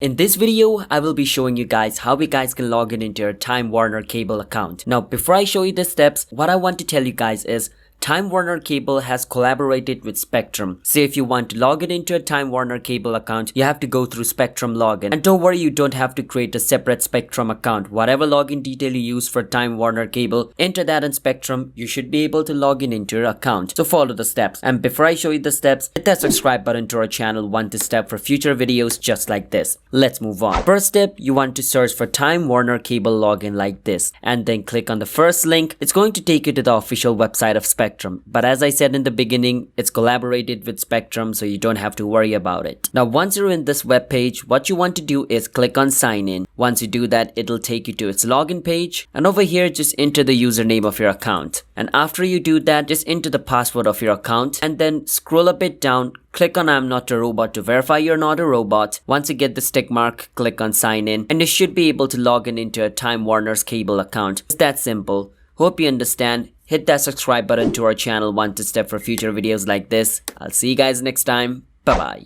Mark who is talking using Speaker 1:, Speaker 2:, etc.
Speaker 1: In this video, I will be showing you guys how you guys can log in into your Time Warner Cable account. Now, before I show you the steps, what I want to tell you guys is Time Warner Cable has collaborated with Spectrum. So if you want to log in into a Time Warner Cable account, you have to go through Spectrum login. And don't worry, you don't have to create a separate Spectrum account. Whatever login detail you use for Time Warner Cable, enter that in Spectrum. You should be able to log in into your account. So follow the steps. And before I show you the steps, hit that subscribe button to our channel, want to step for future videos just like this. Let's move on. First step, you want to search for Time Warner Cable login like this. And then click on the first link. It's going to take you to the official website of Spectrum. But as I said in the beginning, it's collaborated with Spectrum, so you don't have to worry about it. Now, once you're in this web page, what you want to do is click on sign in. Once you do that, it'll take you to its login page. And over here, just enter the username of your account. And after you do that, just enter the password of your account and then scroll a bit down. Click on I'm not a robot to verify you're not a robot. Once you get the tick mark, click on sign in and you should be able to log in into a Time Warner's Cable account. It's that simple. Hope you understand. Hit that subscribe button to our channel, want to step for future videos like this. I'll see you guys next time. Bye bye.